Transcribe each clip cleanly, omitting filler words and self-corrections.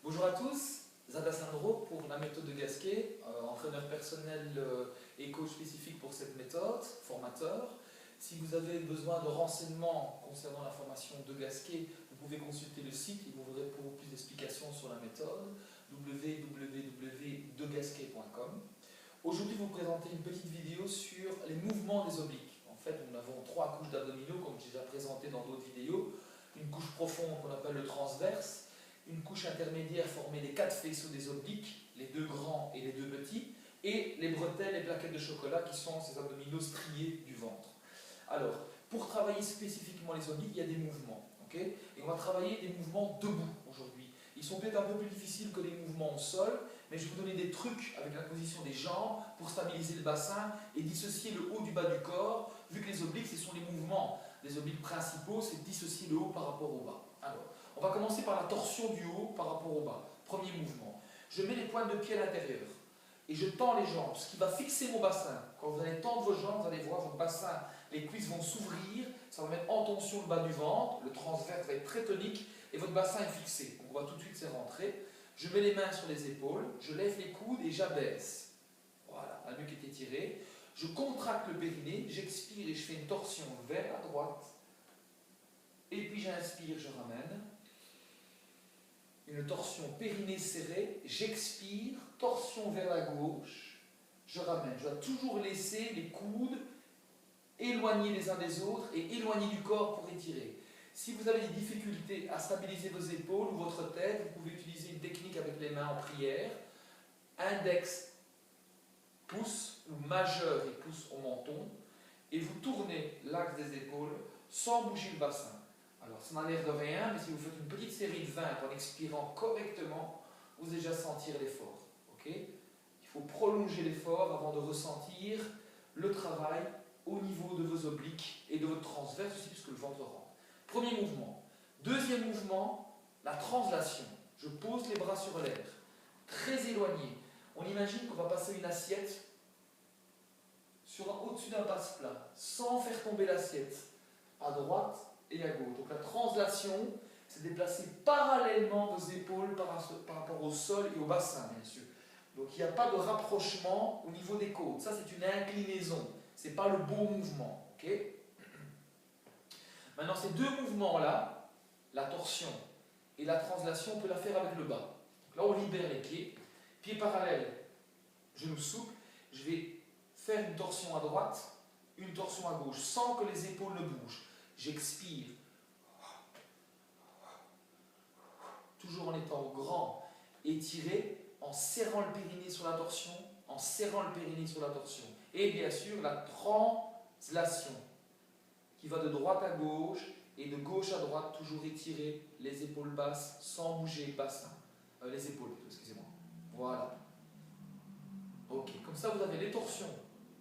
Bonjour à tous, Zada Sandro pour la méthode de Gasquet, entraîneur personnel et coach spécifique pour cette méthode, formateur. Si vous avez besoin de renseignements concernant la formation de Gasquet, vous pouvez consulter le site, il vous aurez pour plus d'explications sur la méthode, www.degasquet.com. Aujourd'hui, vous présentez une petite vidéo sur les mouvements des obliques. En fait, nous avons 3 couches d'abdominaux, comme j'ai déjà présenté dans d'autres vidéos. Une couche profonde qu'on appelle le transverse, une couche intermédiaire formée des 4 faisceaux des obliques, les 2 grands et les 2 petits, et les bretelles et plaquettes de chocolat qui sont ces abdominaux striés du ventre. Alors, pour travailler spécifiquement les obliques, il y a des mouvements. Et on va travailler des mouvements debout aujourd'hui. Ils sont peut-être un peu plus difficiles que les mouvements au sol, mais je vais vous donner des trucs avec la position des jambes pour stabiliser le bassin et dissocier le haut du bas du corps, vu que les obliques, ce sont les mouvements. Les obliques principaux, c'est dissocier le haut par rapport au bas. Alors, on va commencer par la torsion du haut par rapport au bas. Premier mouvement. Je mets les pointes de pied à l'intérieur et je tends les jambes, ce qui va fixer mon bassin. Quand vous allez tendre vos jambes, vous allez voir votre bassin, les cuisses vont s'ouvrir, ça va mettre en tension le bas du ventre, le transverse va être très tonique et votre bassin est fixé. Donc on va tout de suite se rentrer. Je mets les mains sur les épaules, je lève les coudes et j'abaisse. Voilà, la nuque est étirée. Je contracte le périnée, j'expire et je fais une torsion vers la droite. Et puis j'inspire, je ramène. Une torsion périnée serrée, j'expire, torsion vers la gauche, je ramène. Je dois toujours laisser les coudes éloignés les uns des autres et éloignés du corps pour étirer. Si vous avez des difficultés à stabiliser vos épaules ou votre tête, vous pouvez utiliser une technique avec les mains en prière. Index, pouce ou majeur et pouce au menton. Et vous tournez l'axe des épaules sans bouger le bassin. Alors, ça n'a l'air de rien, mais si vous faites une petite série de 20 en expirant correctement, vous allez déjà sentir l'effort. Il faut prolonger l'effort avant de ressentir le travail au niveau de vos obliques et de votre transverse aussi, puisque le ventre rentre. Premier mouvement. Deuxième mouvement, la translation. Je pose les bras sur l'air, très éloigné. On imagine qu'on va passer une assiette au-dessus d'un passe-plat, sans faire tomber l'assiette, à droite et à gauche. Donc la translation, c'est déplacer parallèlement vos épaules par rapport au sol et au bassin, bien sûr. Donc il n'y a pas de rapprochement au niveau des côtes. Ça, c'est une inclinaison. Ce n'est pas le beau mouvement. Maintenant, ces deux mouvements-là, la torsion et la translation, on peut la faire avec le bas. Donc là, on libère les pieds. Pieds parallèles, genoux souples. Je vais faire une torsion à droite, une torsion à gauche, sans que les épaules ne bougent. J'expire. Toujours en étant grand, étiré, en serrant le périnée sur la torsion, en serrant le périnée sur la torsion. Et bien sûr, la translation, qui va de droite à gauche et de gauche à droite, toujours étirer les épaules basses, sans bouger le bassin. Les épaules, excusez-moi. Voilà. Ok, comme ça vous avez les torsions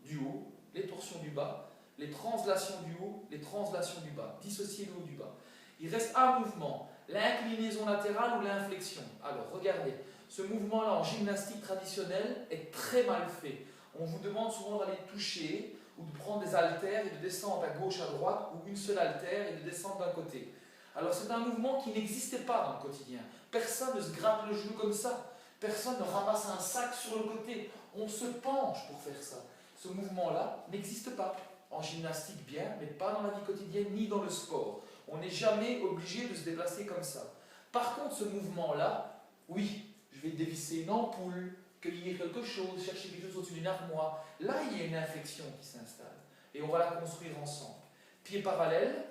du haut, les torsions du bas, les translations du haut, les translations du bas. Dissocier le haut du bas. Il reste un mouvement, l'inclinaison latérale ou l'inflexion. Alors, regardez, ce mouvement-là en gymnastique traditionnelle est très mal fait. On vous demande souvent d'aller toucher ou de prendre des haltères et de descendre à gauche, à droite, ou une seule haltère et de descendre d'un côté. Alors, c'est un mouvement qui n'existait pas dans le quotidien. Personne ne se gratte le genou comme ça. Personne ne ramasse un sac sur le côté. On se penche pour faire ça. Ce mouvement-là n'existe pas. En gymnastique, bien, mais pas dans la vie quotidienne ni dans le sport. On n'est jamais obligé de se déplacer comme ça. Par contre, ce mouvement-là, oui, je vais dévisser une ampoule, cueillir quelque chose, chercher quelque chose au-dessus d'une armoire. Là, il y a une inflexion qui s'installe. Et on va la construire ensemble. Pied parallèle,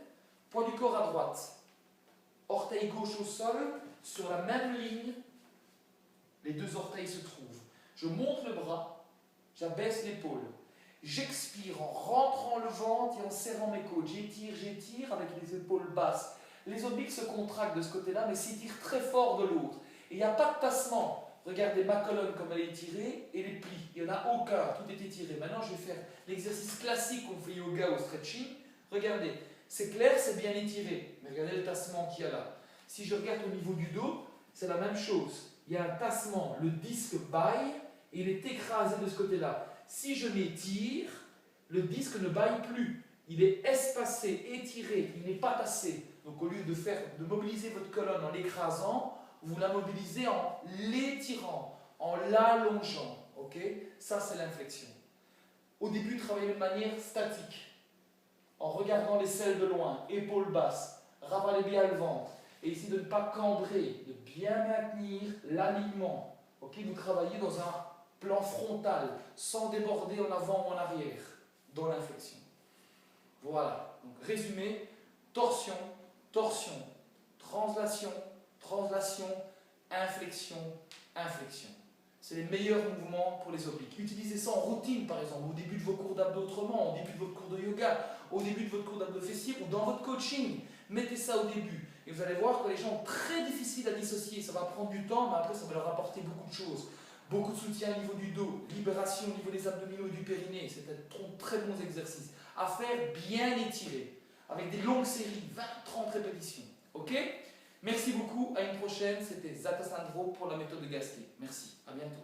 poids du corps à droite. Orteil gauche au sol, sur la même ligne, les deux orteils se trouvent. Je monte le bras, j'abaisse l'épaule. J'expire en rentrant le ventre et en serrant mes côtes. J'étire avec les épaules basses. Les obliques se contractent de ce côté-là, mais s'étirent très fort de l'autre. Et il n'y a pas de tassement. Regardez ma colonne comme elle est étirée et les plis. Il n'y en a aucun, tout est étiré. Maintenant, je vais faire l'exercice classique qu'on fait yoga ou stretching. Regardez, c'est clair, c'est bien étiré. Mais regardez le tassement qu'il y a là. Si je regarde au niveau du dos, c'est la même chose. Il y a un tassement, le disque baille et il est écrasé de ce côté-là. Si je m'étire, le disque ne baille plus. Il est espacé, étiré, il n'est pas tassé. Donc au lieu de mobiliser votre colonne en l'écrasant, Vous la mobilisez en l'étirant, en l'allongeant. Ok? Ça, c'est l'inflexion. Au début, travaillez de manière statique, en regardant les selles de loin, épaules basses, ravalez bien le ventre. Et ici, de ne pas cambrer, de bien maintenir l'alignement. Ok? Vous travaillez dans un plan frontal, sans déborder en avant ou en arrière, dans l'inflexion. Voilà. Donc, résumé, torsion, torsion, translation, translation, inflexion, inflexion. C'est les meilleurs mouvements pour les obliques. Utilisez ça en routine, par exemple, au début de vos cours d'abdos autrement, au début de votre cours de yoga, au début de votre cours d'abdos fessiers ou dans votre coaching. Mettez ça au début. Et vous allez voir que les gens sont très difficiles à dissocier. Ça va prendre du temps, mais après, ça va leur apporter beaucoup de choses. Beaucoup de soutien au niveau du dos, libération au niveau des abdominaux et du périnée. C'est un très bons exercices. À faire bien étirés, avec des longues séries, 20-30 répétitions. Ok? Merci beaucoup, à une prochaine. C'était Zata Sandro pour la méthode de Gasquet. Merci, à bientôt.